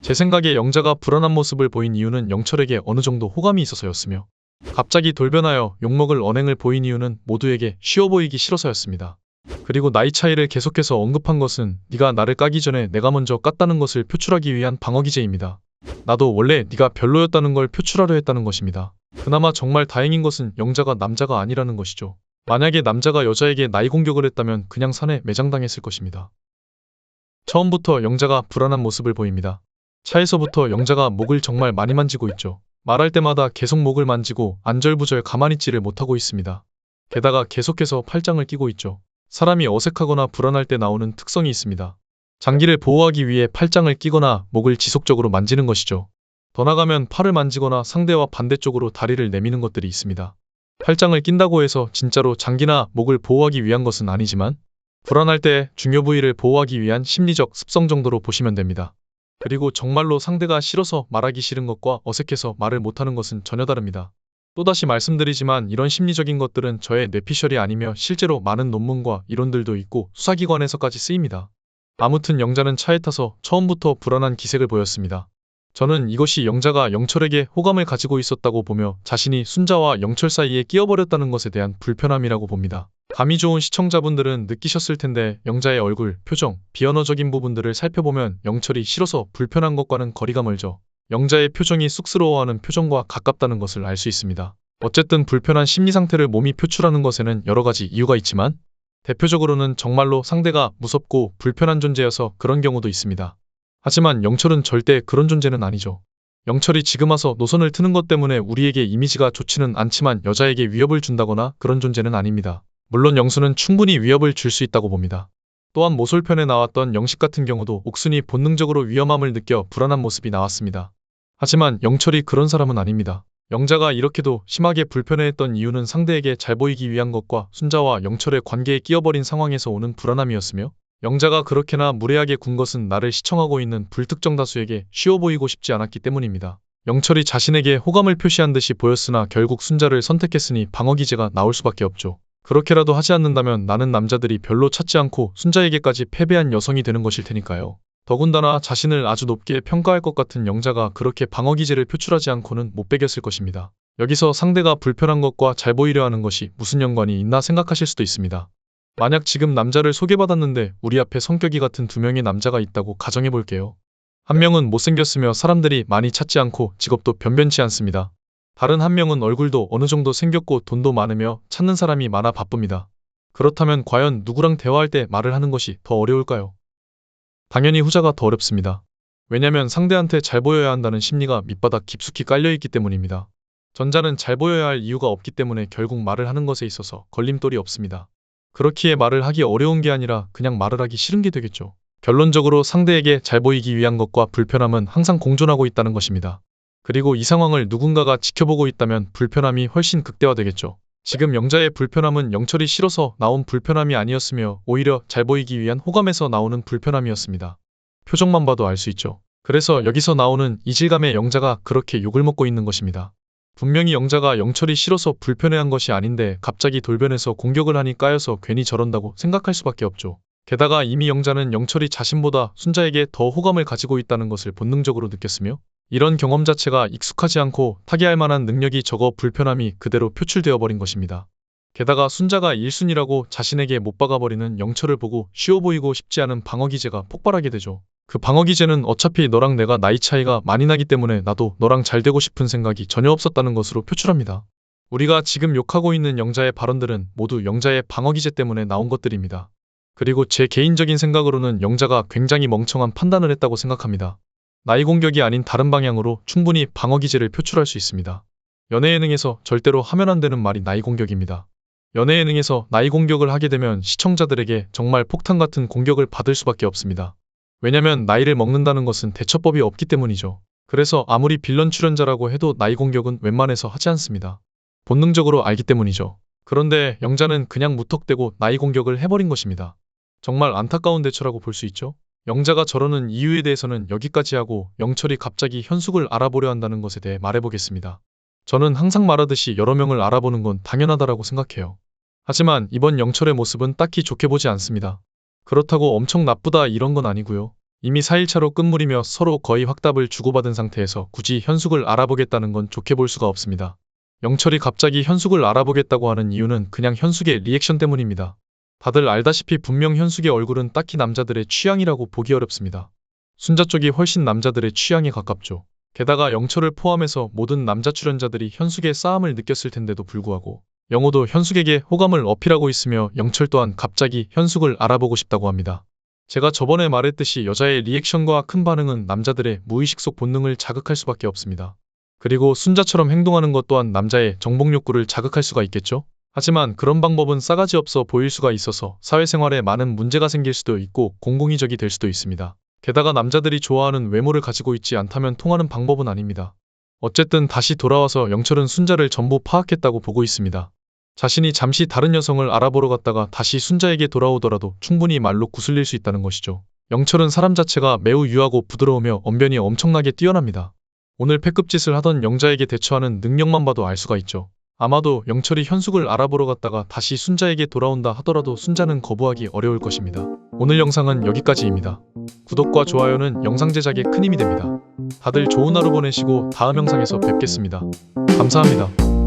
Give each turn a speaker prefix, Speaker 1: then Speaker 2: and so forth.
Speaker 1: 제 생각에 영자가 불안한 모습을 보인 이유는 영철에게 어느 정도 호감이 있어서였으며 갑자기 돌변하여 욕먹을 언행을 보인 이유는 모두에게 쉬워 보이기 싫어서였습니다. 그리고 나이 차이를 계속해서 언급한 것은 네가 나를 까기 전에 내가 먼저 깠다는 것을 표출하기 위한 방어 기제입니다. 나도 원래 네가 별로였다는 걸 표출하려 했다는 것입니다. 그나마 정말 다행인 것은 영자가 남자가 아니라는 것이죠. 만약에 남자가 여자에게 나이 공격을 했다면 그냥 산에 매장당했을 것입니다. 처음부터 영자가 불안한 모습을 보입니다. 차에서부터 영자가 목을 정말 많이 만지고 있죠. 말할 때마다 계속 목을 만지고 안절부절 가만히 있지를 못하고 있습니다. 게다가 계속해서 팔짱을 끼고 있죠. 사람이 어색하거나 불안할 때 나오는 특성이 있습니다. 장기를 보호하기 위해 팔짱을 끼거나 목을 지속적으로 만지는 것이죠. 더 나가면 팔을 만지거나 상대와 반대쪽으로 다리를 내미는 것들이 있습니다. 팔짱을 낀다고 해서 진짜로 장기나 목을 보호하기 위한 것은 아니지만 불안할 때 중요 부위를 보호하기 위한 심리적 습성 정도로 보시면 됩니다. 그리고 정말로 상대가 싫어서 말하기 싫은 것과 어색해서 말을 못하는 것은 전혀 다릅니다. 또다시 말씀드리지만 이런 심리적인 것들은 저의 뇌피셜이 아니며 실제로 많은 논문과 이론들도 있고 수사기관에서까지 쓰입니다. 아무튼 영자는 차에 타서 처음부터 불안한 기색을 보였습니다. 저는 이것이 영자가 영철에게 호감을 가지고 있었다고 보며 자신이 순자와 영철 사이에 끼어버렸다는 것에 대한 불편함이라고 봅니다. 감이 좋은 시청자분들은 느끼셨을 텐데 영자의 얼굴, 표정, 비언어적인 부분들을 살펴보면 영철이 싫어서 불편한 것과는 거리가 멀죠. 영자의 표정이 쑥스러워하는 표정과 가깝다는 것을 알 수 있습니다. 어쨌든 불편한 심리 상태를 몸이 표출하는 것에는 여러 가지 이유가 있지만 대표적으로는 정말로 상대가 무섭고 불편한 존재여서 그런 경우도 있습니다. 하지만 영철은 절대 그런 존재는 아니죠. 영철이 지금 와서 노선을 트는 것 때문에 우리에게 이미지가 좋지는 않지만 여자에게 위협을 준다거나 그런 존재는 아닙니다. 물론 영수는 충분히 위협을 줄 수 있다고 봅니다. 또한 모솔편에 나왔던 영식 같은 경우도 옥순이 본능적으로 위험함을 느껴 불안한 모습이 나왔습니다. 하지만 영철이 그런 사람은 아닙니다. 영자가 이렇게도 심하게 불편해했던 이유는 상대에게 잘 보이기 위한 것과 순자와 영철의 관계에 끼어버린 상황에서 오는 불안함이었으며 영자가 그렇게나 무례하게 군 것은 나를 시청하고 있는 불특정 다수에게 쉬워 보이고 싶지 않았기 때문입니다. 영철이 자신에게 호감을 표시한 듯이 보였으나 결국 순자를 선택했으니 방어 기제가 나올 수밖에 없죠. 그렇게라도 하지 않는다면 나는 남자들이 별로 찾지 않고 순자에게까지 패배한 여성이 되는 것일 테니까요. 더군다나 자신을 아주 높게 평가할 것 같은 영자가 그렇게 방어 기제를 표출하지 않고는 못 배겼을 것입니다. 여기서 상대가 불편한 것과 잘 보이려 하는 것이 무슨 연관이 있나 생각하실 수도 있습니다. 만약 지금 남자를 소개받았는데 우리 앞에 성격이 같은 두 명의 남자가 있다고 가정해 볼게요. 한 명은 못생겼으며 사람들이 많이 찾지 않고 직업도 변변치 않습니다. 다른 한 명은 얼굴도 어느 정도 생겼고 돈도 많으며 찾는 사람이 많아 바쁩니다. 그렇다면 과연 누구랑 대화할 때 말을 하는 것이 더 어려울까요? 당연히 후자가 더 어렵습니다. 왜냐면 상대한테 잘 보여야 한다는 심리가 밑바닥 깊숙이 깔려있기 때문입니다. 전자는 잘 보여야 할 이유가 없기 때문에 결국 말을 하는 것에 있어서 걸림돌이 없습니다. 그렇기에 말을 하기 어려운 게 아니라 그냥 말을 하기 싫은 게 되겠죠. 결론적으로 상대에게 잘 보이기 위한 것과 불편함은 항상 공존하고 있다는 것입니다. 그리고 이 상황을 누군가가 지켜보고 있다면 불편함이 훨씬 극대화되겠죠. 지금 영자의 불편함은 영철이 싫어서 나온 불편함이 아니었으며 오히려 잘 보이기 위한 호감에서 나오는 불편함이었습니다. 표정만 봐도 알 수 있죠. 그래서 여기서 나오는 이질감의 영자가 그렇게 욕을 먹고 있는 것입니다. 분명히 영자가 영철이 싫어서 불편해한 것이 아닌데 갑자기 돌변해서 공격을 하니 까여서 괜히 저런다고 생각할 수밖에 없죠. 게다가 이미 영자는 영철이 자신보다 순자에게 더 호감을 가지고 있다는 것을 본능적으로 느꼈으며 이런 경험 자체가 익숙하지 않고 타개할 만한 능력이 적어 불편함이 그대로 표출되어 버린 것입니다. 게다가 순자가 1순위라고 자신에게 못 박아버리는 영철을 보고 쉬워 보이고 싶지 않은 방어 기제가 폭발하게 되죠. 그 방어 기제는 어차피 너랑 내가 나이 차이가 많이 나기 때문에 나도 너랑 잘 되고 싶은 생각이 전혀 없었다는 것으로 표출합니다. 우리가 지금 욕하고 있는 영자의 발언들은 모두 영자의 방어 기제 때문에 나온 것들입니다. 그리고 제 개인적인 생각으로는 영자가 굉장히 멍청한 판단을 했다고 생각합니다. 나이 공격이 아닌 다른 방향으로 충분히 방어 기제를 표출할 수 있습니다. 연애 예능에서 절대로 하면 안 되는 말이 나이 공격입니다. 연애 예능에서 나이 공격을 하게 되면 시청자들에게 정말 폭탄 같은 공격을 받을 수밖에 없습니다. 왜냐면 나이를 먹는다는 것은 대처법이 없기 때문이죠. 그래서 아무리 빌런 출연자라고 해도 나이 공격은 웬만해서 하지 않습니다. 본능적으로 알기 때문이죠. 그런데 영자는 그냥 무턱대고 나이 공격을 해버린 것입니다. 정말 안타까운 대처라고 볼 수 있죠. 영자가 저러는 이유에 대해서는 여기까지 하고 영철이 갑자기 현숙을 알아보려 한다는 것에 대해 말해보겠습니다. 저는 항상 말하듯이 여러 명을 알아보는 건 당연하다라고 생각해요. 하지만 이번 영철의 모습은 딱히 좋게 보지 않습니다. 그렇다고 엄청 나쁘다 이런 건 아니고요. 이미 4일차로 끝물이며 서로 거의 확답을 주고받은 상태에서 굳이 현숙을 알아보겠다는 건 좋게 볼 수가 없습니다. 영철이 갑자기 현숙을 알아보겠다고 하는 이유는 그냥 현숙의 리액션 때문입니다. 다들 알다시피 분명 현숙의 얼굴은 딱히 남자들의 취향이라고 보기 어렵습니다. 순자 쪽이 훨씬 남자들의 취향에 가깝죠. 게다가 영철을 포함해서 모든 남자 출연자들이 현숙의 싸움을 느꼈을 텐데도 불구하고 영호도 현숙에게 호감을 어필하고 있으며 영철 또한 갑자기 현숙을 알아보고 싶다고 합니다. 제가 저번에 말했듯이 여자의 리액션과 큰 반응은 남자들의 무의식 속 본능을 자극할 수밖에 없습니다. 그리고 순자처럼 행동하는 것 또한 남자의 정복 욕구를 자극할 수가 있겠죠? 하지만 그런 방법은 싸가지 없어 보일 수가 있어서 사회생활에 많은 문제가 생길 수도 있고 공공의적이 될 수도 있습니다. 게다가 남자들이 좋아하는 외모를 가지고 있지 않다면 통하는 방법은 아닙니다. 어쨌든 다시 돌아와서 영철은 순자를 전부 파악했다고 보고 있습니다. 자신이 잠시 다른 여성을 알아보러 갔다가 다시 순자에게 돌아오더라도 충분히 말로 구슬릴 수 있다는 것이죠. 영철은 사람 자체가 매우 유하고 부드러우며 언변이 엄청나게 뛰어납니다. 오늘 패급짓을 하던 영자에게 대처하는 능력만 봐도 알 수가 있죠. 아마도 영철이 현숙을 알아보러 갔다가 다시 순자에게 돌아온다 하더라도 순자는 거부하기 어려울 것입니다. 오늘 영상은 여기까지입니다. 구독과 좋아요는 영상 제작에 큰 힘이 됩니다. 다들 좋은 하루 보내시고 다음 영상에서 뵙겠습니다. 감사합니다.